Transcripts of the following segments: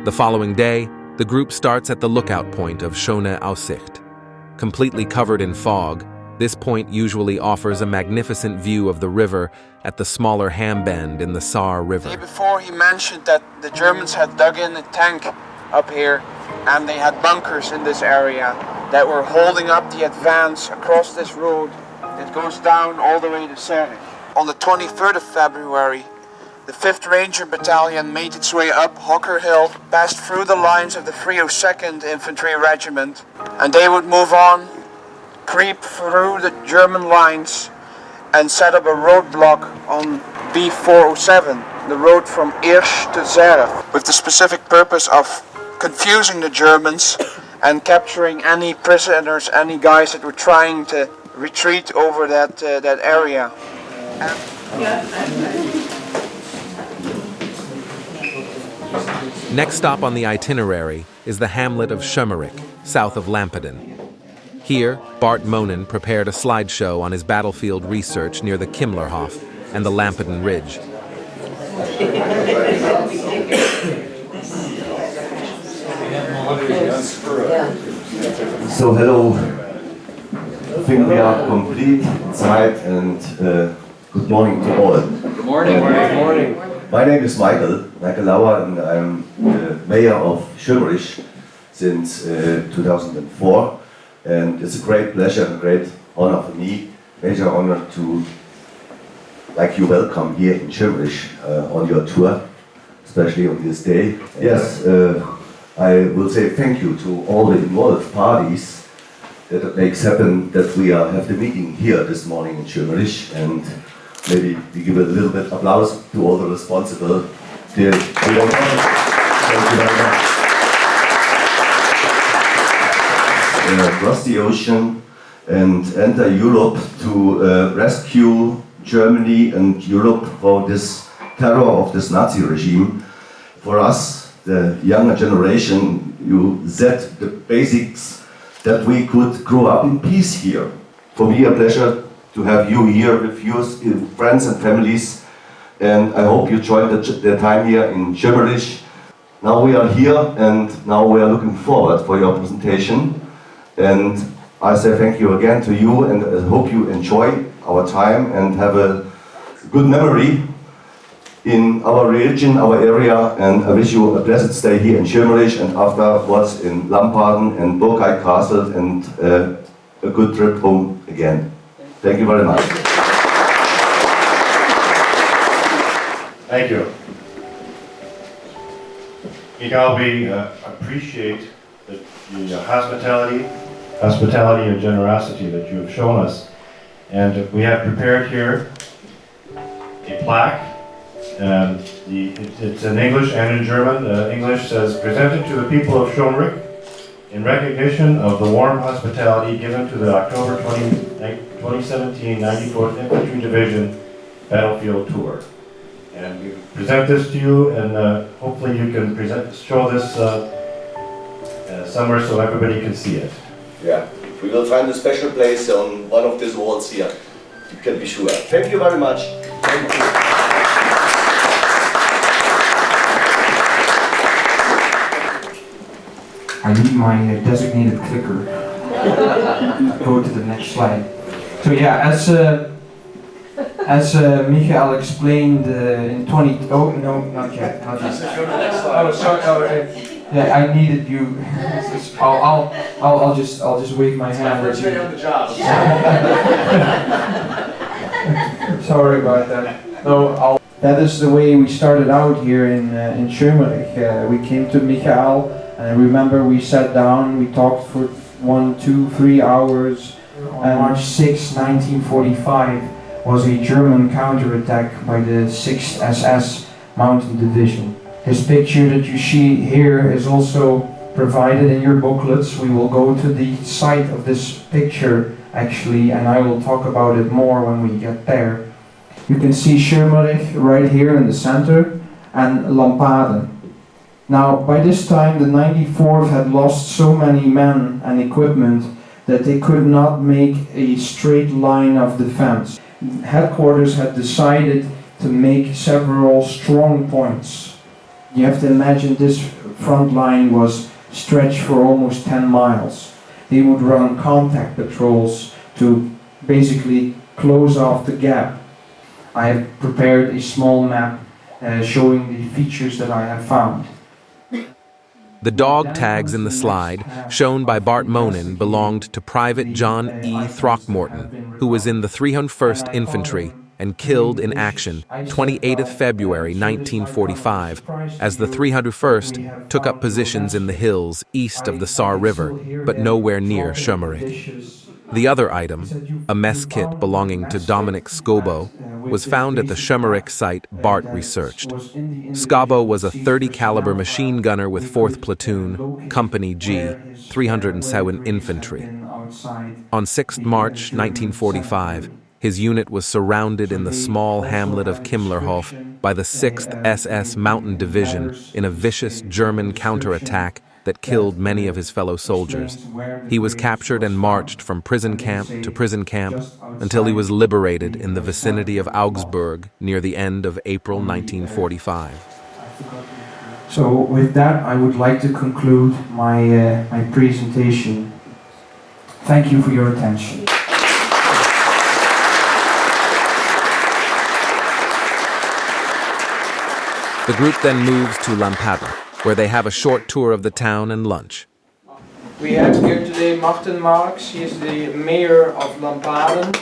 The following day, the group starts at the lookout point of Schöne Aussicht. Completely covered in fog, this point usually offers a magnificent view of the river at the smaller Hamm bend in the Saar River. The day before he mentioned that the Germans had dug in a tank up here and they had bunkers in this area that were holding up the advance across this road that goes down all the way to Schömerich. On the 23rd of February, the 5th Ranger Battalion made its way up Hocker Hill, passed through the lines of the 302nd Infantry Regiment, and they would move on, creep through the German lines, and set up a roadblock on B407, the road from Irsch to Zereth, with the specific purpose of confusing the Germans and capturing any prisoners, any guys that were trying to retreat over that area. Next stop on the itinerary is the hamlet of Schömerich, south of Lampaden. Here, Bart Moonen prepared a slideshow on his battlefield research near the Kimmlerhof and the Lampaden Ridge. So hello, I think we are complete inside, and good morning to all. Good morning. Good morning. My name is Michael Lauer, and I'm the mayor of Schömerich since 2004. And it's a great pleasure and great honor for me, major honor to like you welcome here in Schömerich on your tour, especially on this day. Yes, I will say thank you to all the involved parties that it makes happen that we have the meeting here this morning in Schömerich, and maybe we give a little bit of applause to all the responsible. Thank you very much. Cross the ocean and enter Europe to rescue Germany and Europe from this terror of this Nazi regime. For us, the younger generation, you set the basics that we could grow up in peace here. For me, a pleasure to have you here with your friends and families, and I hope you enjoyed the time here in Schömerich. Now we are here, and now we are looking forward for your presentation. And I say thank you again to you, and I hope you enjoy our time and have a good memory in our region, our area, and I wish you a pleasant stay here in Schömerich and afterwards in Lampaden and Burg Heid Castle, and a good trip home again. Thank you very much. Thank you. Miguel, we appreciate the hospitality and generosity that you have shown us. And we have prepared here a plaque. It's in English and in German. English says, "Presented to the people of Schömerich in recognition of the warm hospitality given to the October 2017 94th Infantry Division Battlefield Tour." And we present this to you, and hopefully you can show this somewhere so everybody can see it. Yeah, we will find a special place on one of these walls here. You can be sure. Thank you very much. Thank you. I need my designated clicker. Go to the next slide. So yeah, as Michael explained in 20. Oh no, not yet. Not yet. Oh, sorry. Oh, yeah, I needed you. I'll just wave my hand. First day on the job. Sorry about that. No, that is the way we started out here in Schömerich. We came to Michael, and I remember we sat down. We talked for 1, 2, 3 hours. On March 6, 1945, was a German counterattack by the 6th SS Mountain Division. This picture that you see here is also provided in your booklets. We will go to the site of this picture actually, and I will talk about it more when we get there. You can see Schömerich right here in the center and Lampaden. Now, by this time the 94th had lost so many men and equipment that they could not make a straight line of defense. Headquarters had decided to make several strong points. You have to imagine this front line was stretched for almost 10 miles. They would run contact patrols to basically close off the gap. I have prepared a small map showing the features that I have found. The dog tags in the slide, shown by Bart Moonen, belonged to Private John E. Throckmorton, who was in the 301st Infantry and killed in action 28th February 1945, as the 301st took up positions in the hills east of the Saar River, but nowhere near Schömerich. The other item, a mess kit belonging to Domenick Sgobbo, was found at the Schömerich site Bart researched. Sgobbo was a .30 caliber machine gunner with 4th Platoon, Company G, 307 Infantry. On 6 March 1945, his unit was surrounded in the small hamlet of Kimmlerhof by the 6th SS Mountain Division in a vicious German counterattack that killed many of his fellow soldiers. He was captured and marched from prison camp to prison camp until he was liberated in the vicinity of Augsburg near the end of April 1945. So with that, I would like to conclude my presentation. Thank you for your attention. The group then moves to Lampaden, where they have a short tour of the town and lunch. We have here today Marx. He is the mayor of Lampaden.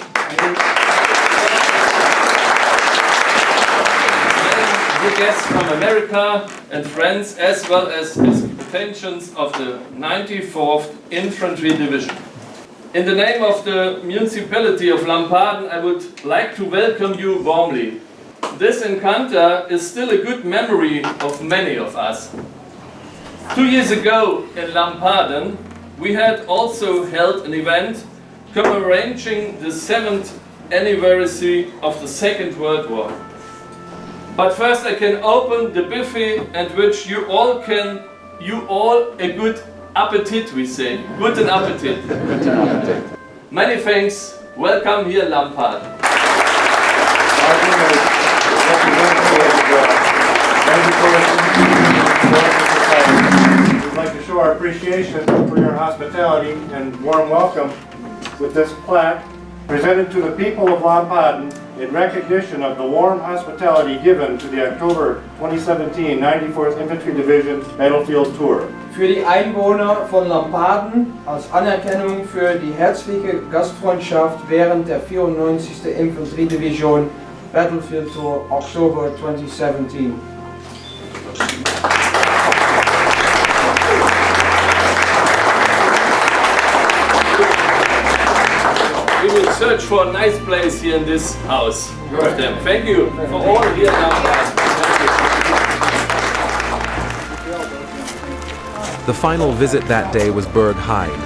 The guests from America and friends, as well as his pensions of the 94th Infantry Division. In the name of the municipality of Lampaden, I would like to welcome you warmly. This encounter is still a good memory of many of us. 2 years ago in Lampaden, we had also held an event commemorating the 7th anniversary of the Second World War. But first I can open the buffet and wish you all a good appetit, we say. Guten Appetit. Many thanks. Welcome here Lampaden. We'd like to show our appreciation for your hospitality and warm welcome with this plaque presented to the people of Lampaden in recognition of the warm hospitality given to the October 2017 94th Infantry Division Battlefield Tour. Für die Einwohner von Lampaden als Anerkennung für die herzliche Gastfreundschaft während der 94. Infanteriedivision Battlefield Tour October 2017. We will search for a nice place here in this house. Good. Thank you for all here now. The final visit that day was Burg Heid,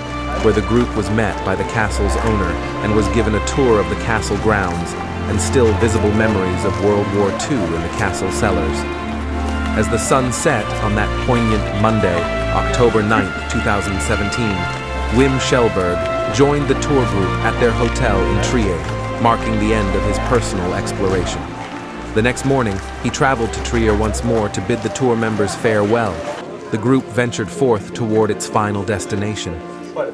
where the group was met by the castle's owner and was given a tour of the castle grounds and still visible memories of World War II in the castle cellars. As the sun set on that poignant Monday, October 9, 2017, Wim Schellberg joined the tour group at their hotel in Trier, marking the end of his personal exploration. The next morning, he traveled to Trier once more to bid the tour members farewell. The group ventured forth toward its final destination,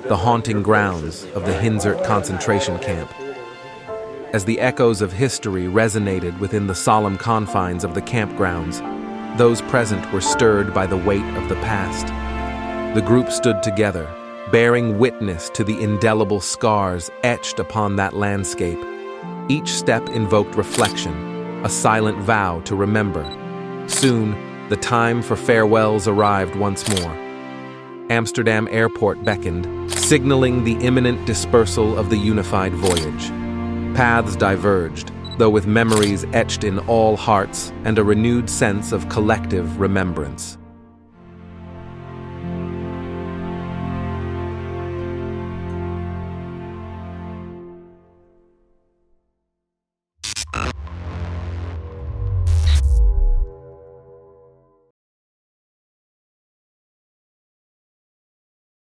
the haunting grounds of the Hinzert concentration camp. As the echoes of history resonated within the solemn confines of the campgrounds, those present were stirred by the weight of the past. The group stood together, bearing witness to the indelible scars etched upon that landscape. Each step invoked reflection, a silent vow to remember. Soon, the time for farewells arrived once more. Amsterdam Airport beckoned, signaling the imminent dispersal of the unified voyage. Paths diverged, though with memories etched in all hearts and a renewed sense of collective remembrance.